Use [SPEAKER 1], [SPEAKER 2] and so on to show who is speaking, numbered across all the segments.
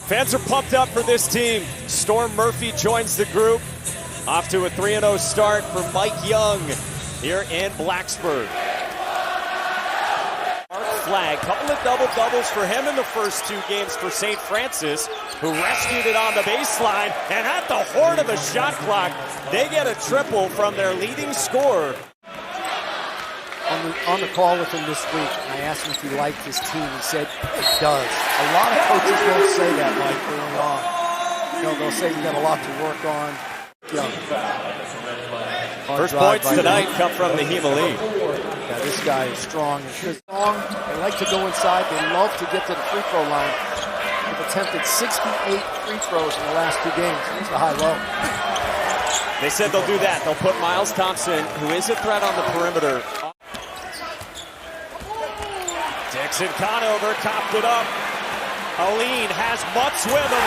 [SPEAKER 1] Fans are pumped up for this team. Storm Murphy joins the group. Off to a 3-0 start for Mike Young here in Blacksburg. Flag, couple of double-doubles for him in the first two games for St. Francis, who rescued it on the baseline, and at the horn of the shot clock, they get a triple from their leading scorer.
[SPEAKER 2] On the call with him this week, I asked him if he liked his team. He said it does. A lot of coaches don't say that, Mike, early on. You know, they'll say we got a lot to work on.
[SPEAKER 1] First points tonight come from Nahiem Alleyne.
[SPEAKER 2] Yeah, this guy is strong. They like to go inside. They love to get to the free throw line. They've attempted 68 free throws in the last two games. Here's the high-low.
[SPEAKER 1] They said they'll do that. They'll put Miles Thompson, who is a threat on the perimeter. Dixon Conover copped it up. Alleyne has Mutz with him.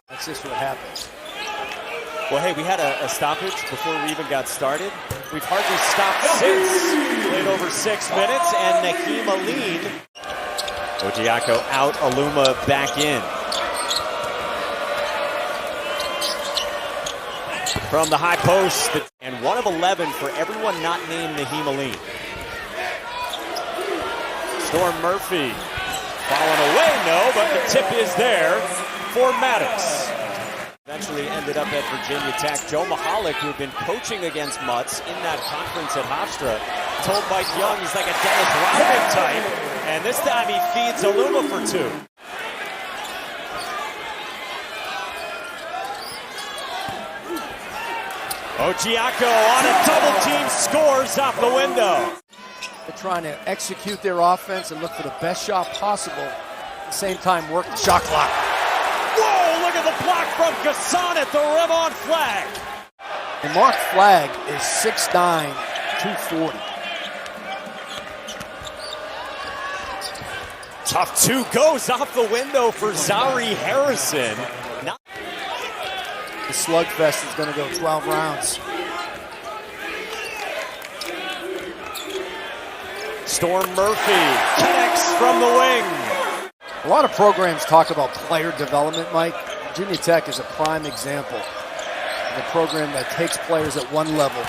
[SPEAKER 2] That's just what happens.
[SPEAKER 1] Well, hey, we had a stoppage before we even got started. We've hardly stopped since. Played over 6 minutes, and Nahiem Alleyne. Ojiako out, Aluma back in. From the high post, and 1 of 11 for everyone not named Nahiem Alleyne. Storm Murphy falling away, no, but the tip is there for Maddox. Eventually ended up at Virginia Tech. Joe Mahalik, who had been coaching against Mutz in that conference at Hofstra, told Mike Young he's like a Dennis Rodman type, and this time he feeds Aluma for 2. Ojiako on a double team, scores off the window.
[SPEAKER 2] They're trying to execute their offense and look for the best shot possible. At the same time, work the shot clock.
[SPEAKER 1] Whoa, look at the block from Gasson at the rim on Flag.
[SPEAKER 2] And Mark Flag is 6'9", 240.
[SPEAKER 1] Tough 2 goes off the window for Zari Harrison.
[SPEAKER 2] The slugfest is going to go 12 rounds.
[SPEAKER 1] Storm Murphy connects from the wing.
[SPEAKER 2] A lot of programs talk about player development, Mike. Virginia Tech is a prime example of a program that takes players at one level,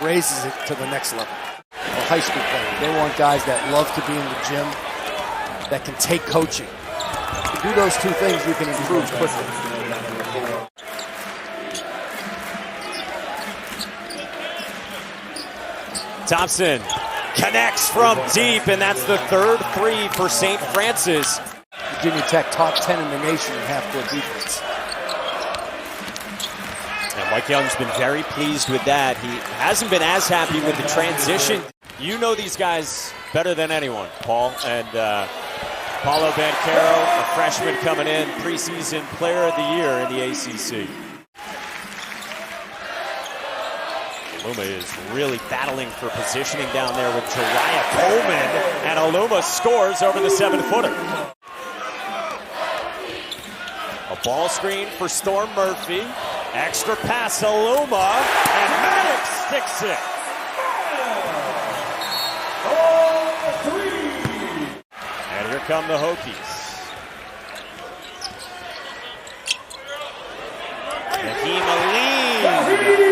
[SPEAKER 2] raises it to the next level. A high school player, they want guys that love to be in the gym, that can take coaching. If you do those two things, you can improve quickly.
[SPEAKER 1] Thompson connects from deep, and that's the 3rd 3 for St. Francis.
[SPEAKER 2] Virginia Tech top 10 in the nation in half-court defense.
[SPEAKER 1] And Mike Young's been very pleased with that. He hasn't been as happy with the transition. You know these guys better than anyone, Paul. And Paulo Banchero, a freshman coming in, preseason player of the year in the ACC. Aluma is really battling for positioning down there with Jariah Coleman, and Aluma scores over the 7-footer. A ball screen for Storm Murphy. Extra pass, Aluma, and Maddox sticks it. And here come the Hokies. Nahiem Alleyne.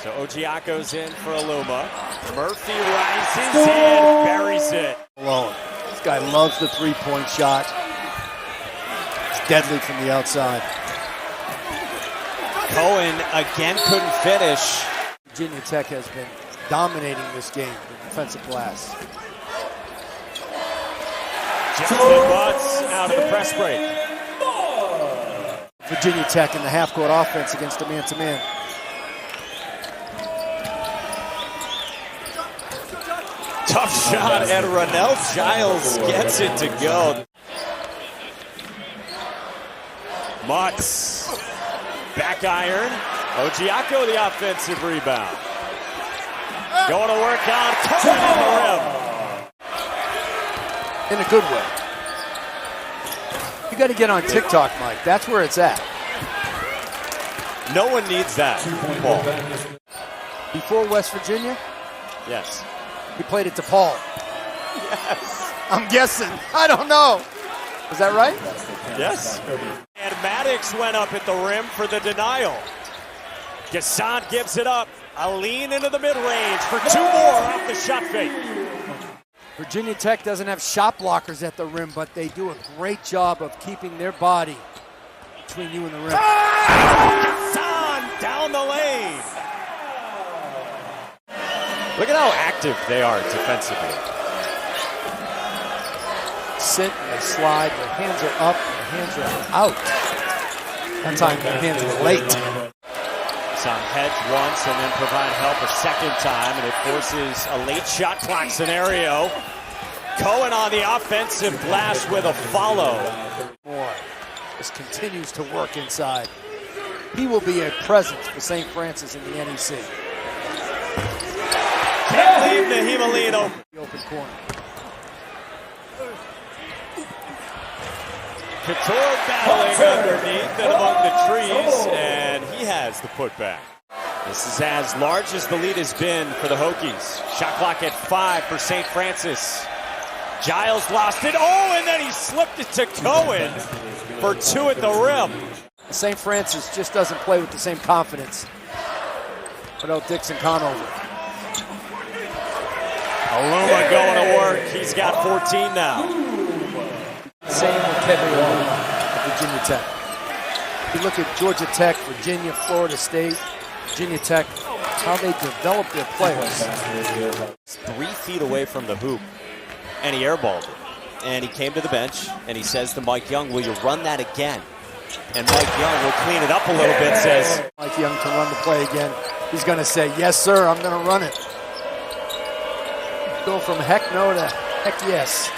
[SPEAKER 1] So Ojiako's in for Aluma. Murphy rises and buries it.
[SPEAKER 2] Alone. This guy loves the three-point shot. It's deadly from the outside.
[SPEAKER 1] Cohen again couldn't finish.
[SPEAKER 2] Virginia Tech has been dominating this game in defensive glass.
[SPEAKER 1] Justin Butts out of the press break.
[SPEAKER 2] Virginia Tech in the half-court offense against a man-to-man.
[SPEAKER 1] Tough shot, and Ronell Giles gets it to go. Mutz, back iron. Ojiako the offensive rebound. Going to work on Cohen on the rim.
[SPEAKER 2] In a good way. You got to get on TikTok, Mike. That's where it's at.
[SPEAKER 1] No one needs that, Paul.
[SPEAKER 2] Before West Virginia,
[SPEAKER 1] Yes.
[SPEAKER 2] he played at DePaul.
[SPEAKER 1] Yes.
[SPEAKER 2] I'm guessing. I don't know. Is that right?
[SPEAKER 1] Yes. And Maddox went up at the rim for the denial. Gasson gives it up. Alleyne into the mid-range for 2 more off the shot fake.
[SPEAKER 2] Virginia Tech doesn't have shot blockers at the rim, but they do a great job of keeping their body between you and the rim.
[SPEAKER 1] Gasson down the lane. Look at how active they are defensively.
[SPEAKER 2] Sit and they slide, their hands are up, their hands are out. That time their hands were late.
[SPEAKER 1] Some hedge once and then provide help a second time, and it forces a late shot clock scenario. Cohen on the offensive glass with a follow.
[SPEAKER 2] More. This continues to work inside. He will be a presence for St. Francis in the NEC.
[SPEAKER 1] Can't leave Nahiem Alleyne open.
[SPEAKER 2] The open corner.
[SPEAKER 1] Couture battling underneath and among the trees, and he has the putback. This is as large as the lead has been for the Hokies. Shot clock at 5 for St. Francis. Giles lost it. Oh, and then he slipped it to Cohen for 2 at the rim.
[SPEAKER 2] St. Francis just doesn't play with the same confidence without Dixon Conover.
[SPEAKER 1] Aluma going to work. He's got 14 now.
[SPEAKER 2] Same with Keve Aluma at Virginia Tech. If you look at Georgia Tech, Virginia, Florida State, Virginia Tech, how they develop their players.
[SPEAKER 1] 3 feet away from the hoop, and he airballed it. And he came to the bench, and he says to Mike Young, will you run that again? And Mike Young will clean it up a little bit, says
[SPEAKER 2] Mike Young to run the play again. He's going to say, yes, sir, I'm going to run it. Go from heck no to heck yes.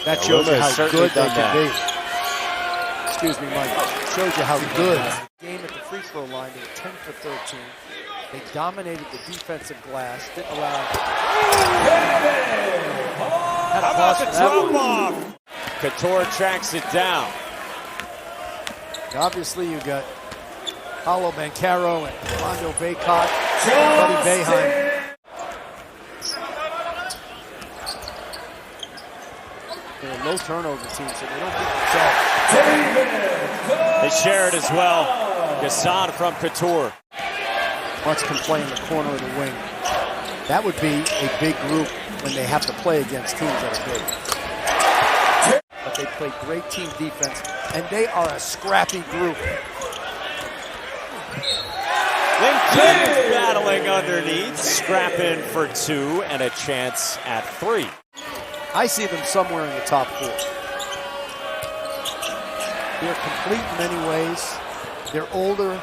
[SPEAKER 2] That shows you how good they can be. Excuse me, Mike. Shows you how good. Game at the free throw line, they were 10 for 13. They dominated the defensive glass. Didn't allow.
[SPEAKER 1] how about the drop-off? Couture tracks it down.
[SPEAKER 2] Obviously, you got Paulo Banchero and Rondo Baycott, Buddy Boeheim. They're a low turnover team, so they don't get the
[SPEAKER 1] They share it as well. Gasson from Couture.
[SPEAKER 2] Much can play in the corner of the wing. That would be a big group when they have to play against teams that are big. But they play great team defense, and they are a scrappy group.
[SPEAKER 1] Lincoln battling underneath, scrapping for 2 and a chance at 3.
[SPEAKER 2] I see them somewhere in the top 4. They're complete in many ways. They're older,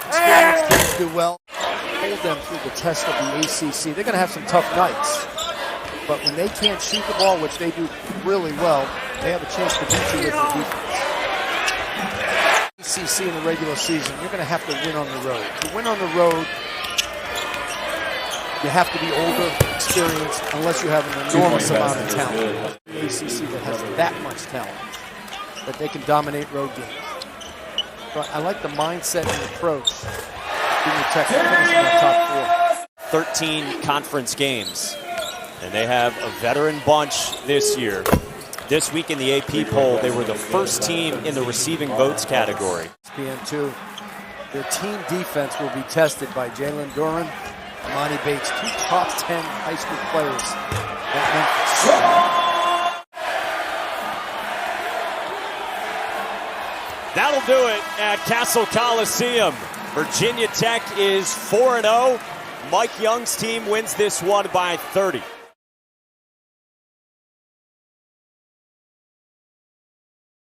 [SPEAKER 2] experienced teams do well. Hold them through the test of the ACC. They're going to have some tough nights. But when they can't shoot the ball, which they do really well, they have a chance to beat you with their defense. ACC in the regular season, you're going to have to win on the road. To win on the road, you have to be older, experienced, unless you have an enormous amount of talent. The ACC that has that much talent, that they can dominate road games. But I like the mindset and approach. Virginia Tech finishing in the top 4.
[SPEAKER 1] 13 conference games, and they have a veteran bunch this year. This week in the AP poll, they were the first team in the receiving votes category.
[SPEAKER 2] ESPN2. Their team defense will be tested by Jalen Duran, Amani Bates, 2 top 10 high school players at Memphis.
[SPEAKER 1] That'll do it at Castle Coliseum. Virginia Tech is 4-0. Mike Young's team wins this one by 30.